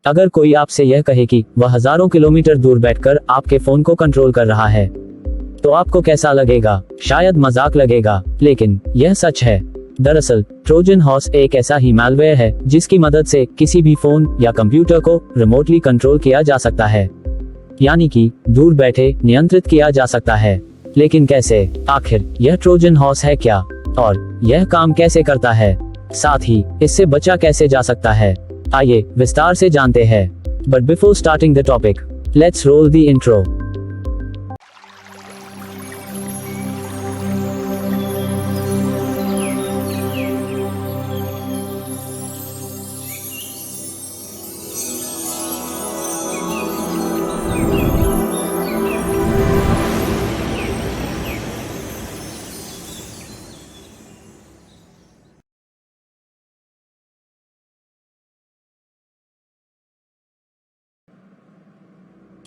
अगर कोई आपसे यह कहे कि वह हजारों किलोमीटर दूर बैठकर आपके फोन को कंट्रोल कर रहा है, तो आपको कैसा लगेगा? शायद मजाक लगेगा, लेकिन यह सच है। दरअसल ट्रोजन हॉर्स एक ऐसा ही मैलवेयर है जिसकी मदद से किसी भी फोन या कंप्यूटर को रिमोटली कंट्रोल किया जा सकता है, यानी कि दूर बैठे नियंत्रित किया जा सकता है। लेकिन कैसे? आखिर यह ट्रोजन हॉर्स है क्या, और यह काम कैसे करता है? साथ ही इससे बचा कैसे जा सकता है? आइए विस्तार से जानते हैं। But before starting the topic, let's roll the intro.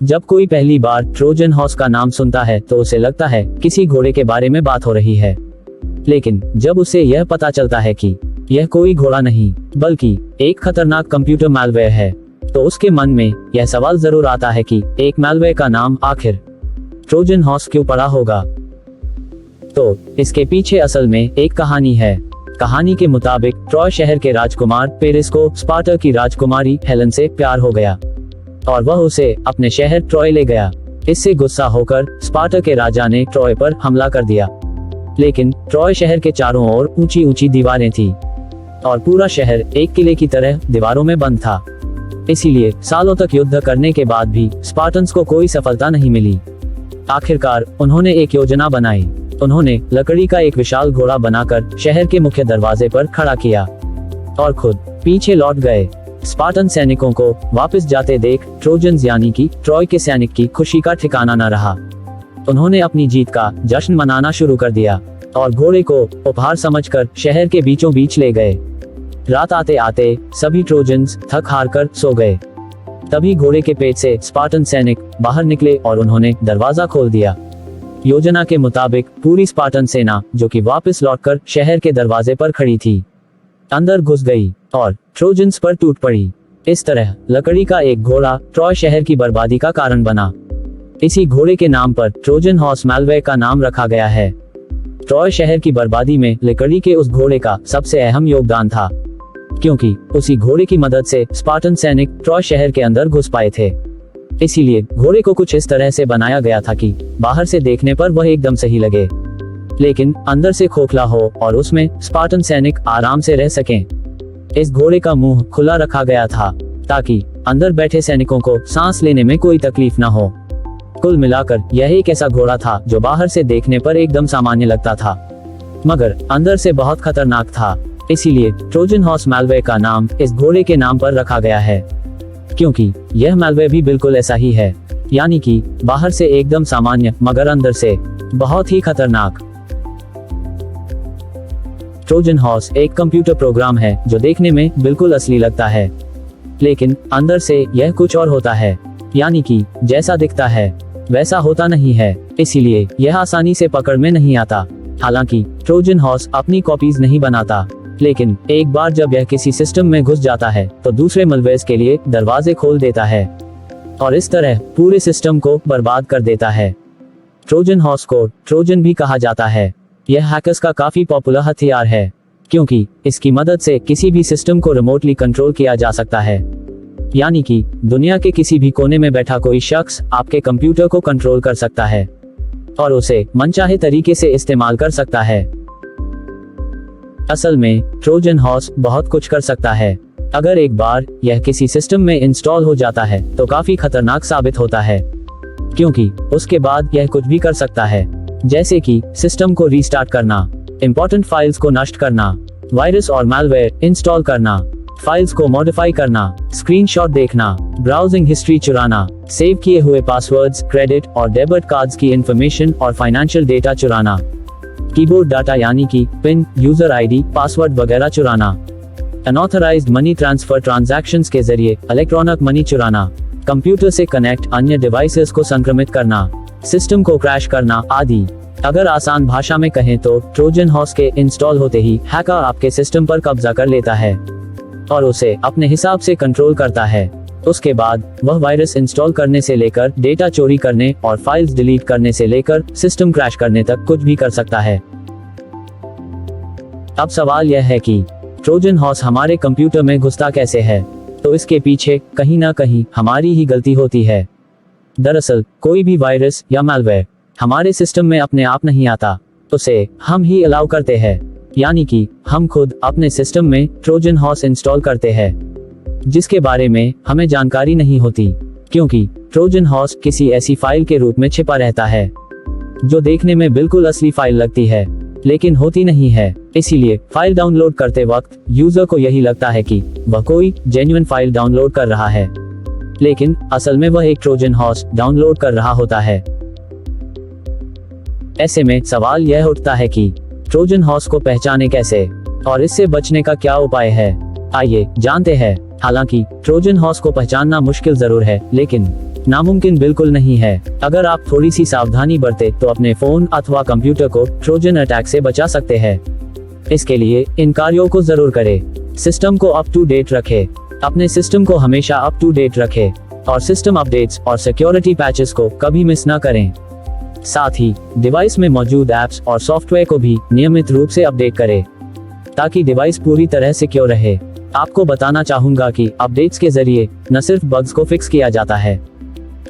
जब कोई पहली बार ट्रोजन हॉर्स का नाम सुनता है तो उसे लगता है किसी घोड़े के बारे में बात हो रही है, लेकिन जब उसे यह पता चलता है कि यह कोई घोड़ा नहीं बल्कि एक खतरनाक कंप्यूटर मैलवेयर है, तो उसके मन में यह सवाल जरूर आता है कि एक मैलवेयर का नाम आखिर ट्रोजन हॉर्स क्यों पड़ा होगा। तो इसके पीछे असल में एक कहानी है। कहानी के मुताबिक ट्रॉय शहर के राजकुमार पेरिस को स्पार्टा की राजकुमारी हेलन से प्यार हो गया और वह उसे अपने शहर ट्रॉय ले गया। इससे गुस्सा होकर स्पार्टा के राजा ने ट्रॉय पर हमला कर दिया, लेकिन ट्रॉय शहर के चारों ओर ऊंची ऊंची दीवारें थी और पूरा शहर एक किले की तरह दीवारों में बंद था। इसीलिए सालों तक युद्ध करने के बाद भी स्पार्टन्स को कोई सफलता नहीं मिली। आखिरकार उन्होंने एक योजना बनाई। उन्होंने लकड़ी का एक विशाल घोड़ा बनाकर शहर के मुख्य दरवाजे पर खड़ा किया और खुद पीछे लौट गए। स्पार्टन सैनिकों को वापस जाते देख ट्रोजन्स यानी कि ट्रॉय के सैनिक की खुशी का ठिकाना न रहा। उन्होंने अपनी जीत का जश्न मनाना शुरू कर दिया और घोड़े को उपहार समझकर शहर के बीचों बीच ले गए। रात आते आते सभी ट्रोजन्स थक हार कर सो गए। तभी घोड़े के पेट से स्पार्टन सैनिक बाहर निकले और उन्होंने दरवाजा खोल दिया। योजना के मुताबिक पूरी स्पार्टन सेना, जो कि वापस लौटकर शहर के दरवाजे पर खड़ी थी, अंदर घुस गई और ट्रोजन्स पर टूट पड़ी। इस तरह लकड़ी का एक घोड़ा ट्रॉय शहर की बर्बादी का कारण बना। इसी घोड़े के नाम पर ट्रोजन हॉर्स मैलवेयर का नाम रखा गया है। ट्रॉय शहर की बर्बादी में लकड़ी के उस घोड़े का सबसे अहम योगदान था, क्योंकि उसी घोड़े की मदद से स्पार्टन सैनिक ट्रॉय शहर के अंदर घुस पाए थे। इसीलिए घोड़े को कुछ इस तरह से बनाया गया था कि बाहर से देखने पर वह एकदम सही लगे, लेकिन अंदर से खोखला हो और उसमें स्पार्टन सैनिक आराम से रह सकें। इस घोड़े का मुंह खुला रखा गया था ताकि अंदर बैठे सैनिकों को सांस लेने में कोई तकलीफ न हो। कुल मिलाकर यह एक ऐसा घोड़ा था जो बाहर से देखने पर एकदम सामान्य लगता था, मगर अंदर से बहुत खतरनाक था। इसीलिए ट्रोजन हॉर्स मैलवेयर का नाम इस घोड़े के नाम पर रखा गया है, क्योंकि यह मैलवेयर भी बिल्कुल ऐसा ही है, यानी कि बाहर से एकदम सामान्य मगर अंदर से बहुत ही खतरनाक। ट्रोजन हॉर्स एक कंप्यूटर प्रोग्राम है जो देखने में बिल्कुल असली लगता है, लेकिन अंदर से यह कुछ और होता है, यानी कि जैसा दिखता है वैसा होता नहीं है। इसीलिए यह आसानी से पकड़ में नहीं आता। हालांकि ट्रोजन हॉर्स अपनी कॉपीज नहीं बनाता, लेकिन एक बार जब यह किसी सिस्टम में घुस जाता है तो दूसरे मैलवेयर्स के लिए दरवाजे खोल देता है और इस तरह पूरे सिस्टम को बर्बाद कर देता है। ट्रोजन हॉर्स को ट्रोजन भी कहा जाता है। यह हैकर्स का काफी पॉपुलर हथियार है, क्योंकि इसकी मदद से किसी भी सिस्टम को रिमोटली कंट्रोल किया जा सकता है, यानी कि दुनिया के किसी भी कोने में बैठा कोई शख्स आपके कंप्यूटर को कंट्रोल कर सकता है और उसे मनचाहे तरीके से इस्तेमाल कर सकता है। असल में ट्रोजन हॉर्स बहुत कुछ कर सकता है। अगर एक बार यह किसी सिस्टम में इंस्टॉल हो जाता है तो काफी खतरनाक साबित होता है, क्योंकि उसके बाद यह कुछ भी कर सकता है, जैसे कि सिस्टम को रीस्टार्ट करना, इंपॉर्टेंट फाइल्स को नष्ट करना, वायरस और मैलवेयर इंस्टॉल करना, फाइल्स को मॉडिफाई करना, स्क्रीनशॉट देखना, ब्राउजिंग हिस्ट्री चुराना, सेव किए हुए पासवर्ड्स, क्रेडिट और डेबिट कार्ड्स की इंफॉर्मेशन और फाइनेंशियल डेटा चुराना, कीबोर्ड डाटा यानी कि पिन, यूजर आईडी, पासवर्ड वगैरह चुराना, अनऑथराइज्ड मनी ट्रांसफर ट्रांजैक्शंस के जरिए इलेक्ट्रॉनिक मनी चुराना, कंप्यूटर से कनेक्ट अन्य डिवाइसेस को संक्रमित करना, सिस्टम को क्रैश करना आदि। अगर आसान भाषा में कहें तो ट्रोजन हॉर्स के इंस्टॉल होते ही हैकर आपके सिस्टम पर कब्जा कर लेता है और उसे अपने हिसाब से कंट्रोल करता है। उसके बाद वह वायरस इंस्टॉल करने से लेकर डेटा चोरी करने और फाइल्स डिलीट करने से लेकर सिस्टम क्रैश करने तक कुछ भी कर सकता है। अब सवाल यह है कि ट्रोजन हॉर्स हमारे कंप्यूटर में घुसता कैसे है? तो इसके पीछे कहीं ना कहीं हमारी ही गलती होती है। दरअसल कोई भी वायरस या मैलवेयर हमारे सिस्टम में अपने आप नहीं आता, उसे हम ही अलाउ करते हैं, यानी कि हम खुद अपने सिस्टम में ट्रोजन हॉर्स इंस्टॉल करते हैं, जिसके बारे में हमें जानकारी नहीं होती, क्योंकि ट्रोजन हॉर्स किसी ऐसी फाइल के रूप में छिपा रहता है जो देखने में बिल्कुल असली फाइल लगती है, लेकिन होती नहीं है। इसीलिए फाइल डाउनलोड करते वक्त यूजर को यही लगता है कि वह कोई जेन्युइन फाइल डाउनलोड कर रहा है, लेकिन असल में वह एक ट्रोजन हॉर्स डाउनलोड कर रहा होता है। ऐसे में सवाल यह उठता है कि ट्रोजन हॉर्स को पहचाने कैसे और इससे बचने का क्या उपाय है? आइए जानते हैं। हालांकि ट्रोजन हॉर्स को पहचानना मुश्किल जरूर है, लेकिन नामुमकिन बिल्कुल नहीं है। अगर आप थोड़ी सी सावधानी बरते तो अपने फोन अथवा कंप्यूटर को ट्रोजन अटैक से बचा सकते हैं। इसके लिए इन कार्यों को जरूर करें। सिस्टम को अप टू डेट रखें। अपने सिस्टम को हमेशा अप टू डेट रखें और सिस्टम अपडेट्स और सिक्योरिटी पैचेस को कभी मिस ना करें। साथ ही डिवाइस में मौजूद ऐप्स और सॉफ्टवेयर को भी नियमित रूप से अपडेट करें, ताकि डिवाइस पूरी तरह सिक्योर रहे। आपको बताना चाहूंगा कि अपडेट्स के जरिए न सिर्फ बग्स को फिक्स किया जाता है,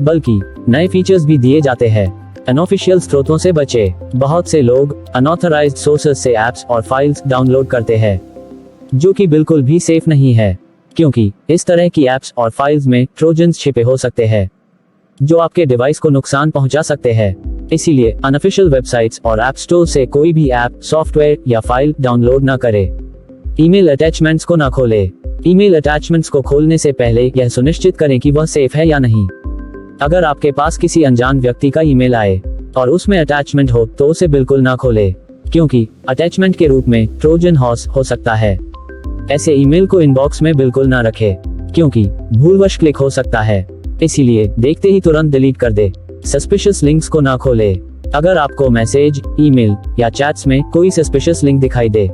बल्कि नए फीचर्स भी दिए जाते हैं। अनऑफिशियल स्रोतों से बचें। बहुत से लोग अनऑथराइज्ड सोर्सेस से ऐप्स और फाइल्स डाउनलोड करते हैं, जो कि बिल्कुल भी सेफ नहीं है, क्योंकि इस तरह की ऐप्स और फाइल्स में ट्रोजन्स छिपे हो सकते हैं, जो आपके डिवाइस को नुकसान पहुंचा सकते हैं। इसीलिए अनऑफिशियल वेबसाइट्स और ऐप स्टोर से कोई भी ऐप, सॉफ्टवेयर या फाइल डाउनलोड ना करें। ईमेल अटैचमेंट्स को ना खोलें। ईमेल अटैचमेंट्स को खोलने से पहले यह सुनिश्चित करें कि वह सेफ है या नहीं। अगर आपके पास किसी अनजान व्यक्ति का ईमेल आए और उसमें अटैचमेंट हो तो उसे बिल्कुल ना खोलें, क्योंकि अटैचमेंट के रूप में ट्रोजन हॉर्स हो सकता है। ऐसे ईमेल को इनबॉक्स में बिल्कुल ना रखें, क्योंकि भूलवश क्लिक हो सकता है। इसीलिए देखते ही तुरंत डिलीट कर दे। सस्पिशियस लिंक्स को ना खोलें। अगर आपको मैसेज, ईमेल या चैट्स में कोई सस्पिशियस लिंक दिखाई दे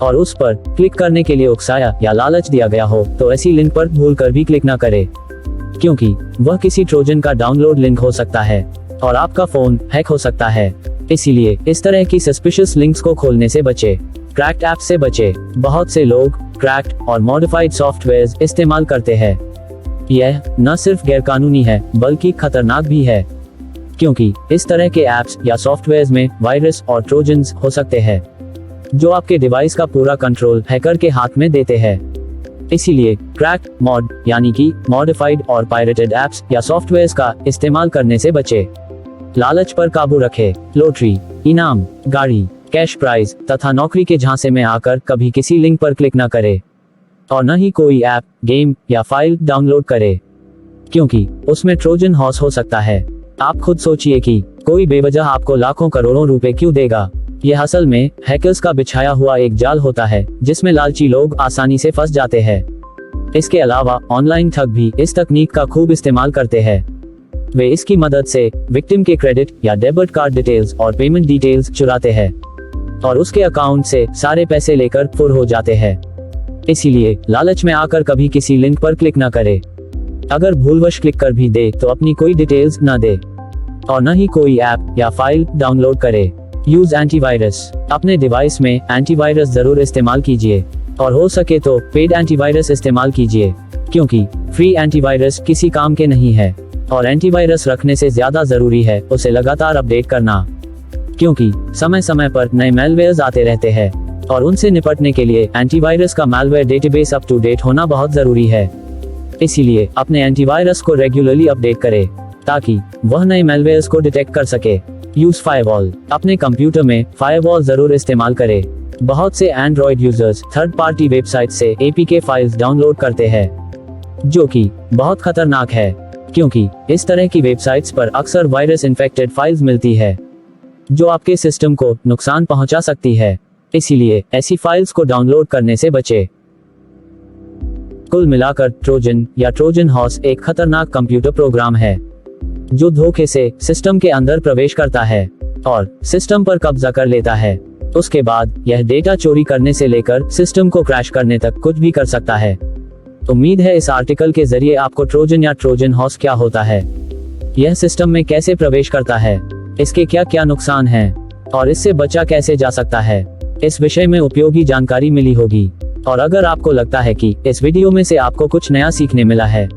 और उस पर क्लिक करने के लिए उकसाया या लालच दिया गया हो, तो ऐसी लिंक पर भूलकर भी क्लिक ना करें, क्योंकि वह किसी ट्रोजन का डाउनलोड लिंक हो सकता है और आपका फोन हैक हो सकता है। इसीलिए इस तरह की सस्पिशियस लिंक्स को खोलने से बचें। क्रैक्ड ऐप से बचें। बहुत से लोग क्रैक्ड और मॉडिफाइड सॉफ्टवेयर्स इस्तेमाल करते हैं। यह न सिर्फ गैरकानूनी है, बल्कि खतरनाक भी है, क्योंकि इस तरह के ऐप्स या सॉफ्टवेयर्स में वायरस और ट्रोजन्स हो सकते हैं, जो आपके डिवाइस का पूरा कंट्रोल हैकर के हाथ में देते हैं। इसीलिए क्रैक्ड, मॉड यानी कि मॉडिफाइड और पायरेटेड ऐप्स या सॉफ्टवेयर्स का इस्तेमाल करने से बचें। लालच पर काबू रखें। लॉटरी, इनाम, गाड़ी, कैश प्राइज तथा नौकरी के झांसे में आकर कभी किसी लिंक पर क्लिक न करें और न ही कोई ऐप, गेम या फाइल डाउनलोड करें, क्योंकि उसमें ट्रोजन हॉर्स हो सकता है। आप खुद सोचिए कि कोई बेवजह आपको लाखों करोड़ों रुपए क्यों देगा। यह असल में हैकर्स का बिछाया हुआ एक जाल होता है, जिसमें लालची लोग आसानी से फंस जाते हैं। इसके अलावा ऑनलाइन ठग भी इस तकनीक का खूब इस्तेमाल करते हैं। वे इसकी मदद से विक्टिम के क्रेडिट या डेबिट कार्ड डिटेल्स और पेमेंट डिटेल्स चुराते हैं और उसके अकाउंट से सारे पैसे लेकर फुर हो जाते हैं। इसीलिए लालच में आकर कभी किसी लिंक पर क्लिक न करे। अगर भूलवश क्लिक कर भी दे तो अपनी कोई डिटेल्स न दे और न ही कोई ऐप या फाइल डाउनलोड करे। Use antivirus. अपने डिवाइस में एंटीवायरस जरूर इस्तेमाल कीजिए और हो सके तो पेड एंटीवायरस इस्तेमाल कीजिए, क्योंकि फ्री एंटीवायरस किसी काम के नहीं है और एंटीवायरस रखने से ज्यादा जरूरी है उसे लगातार अपडेट करना, क्योंकि समय समय पर नए मैलवेयर्स आते रहते हैं और उनसे निपटने के लिए एंटीवायरस का malware database up to date होना बहुत जरूरी है। इसीलिए अपने एंटीवायरस को रेगुलरली अपडेट करें, ताकि वह नए मैलवेयर्स को डिटेक्ट कर सके। Use firewall. अपने कंप्यूटर में फायरवॉल जरूर इस्तेमाल करें। बहुत से Android users third party website से APK फाइल्स डाउनलोड करते हैं, जो कि बहुत खतरनाक है, क्योंकि इस तरह की वेबसाइट्स पर अक्सर वायरस इन्फेक्टेड फाइल्स मिलती है, जो आपके सिस्टम को नुकसान पहुंचा सकती है। इसीलिए ऐसी फाइल्स को डाउनलोड करने से बचें। कुल मिलाकर ट्रोजन या ट्रोजन हॉर्स एक खतरनाक कंप्यूटर प्रोग्राम है, जो धोखे से सिस्टम के अंदर प्रवेश करता है और सिस्टम पर कब्जा कर लेता है। उसके बाद यह डेटा चोरी करने से लेकर सिस्टम को क्रैश करने तक कुछ भी कर सकता है। उम्मीद है इस आर्टिकल के जरिए आपको ट्रोजन या ट्रोजन हॉर्स क्या होता है, यह सिस्टम में कैसे प्रवेश करता है, इसके क्या क्या नुकसान हैं और इससे बचा कैसे जा सकता है, इस विषय में उपयोगी जानकारी मिली होगी। और अगर आपको लगता है कि इस वीडियो में से आपको कुछ नया सीखने मिला है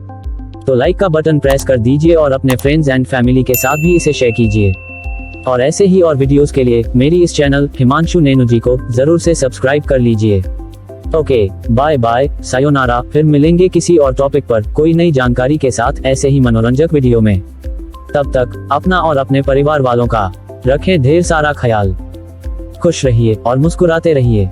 तो लाइक का बटन प्रेस कर दीजिए और अपने फ्रेंड्स एंड फैमिली के साथ भी इसे शेयर कीजिए। और ऐसे ही और वीडियोस के लिए मेरी इस चैनल हिमांशु नैनू जी को जरूर से सब्सक्राइब कर लीजिए। Okay, bye bye, sayonara. फिर मिलेंगे किसी और टॉपिक पर कोई नई जानकारी के साथ ऐसे ही मनोरंजक वीडियो में। तब तक अपना और अपने परिवार वालों का रखें ढेर सारा ख्याल। खुश रहिए और मुस्कुराते रहिए।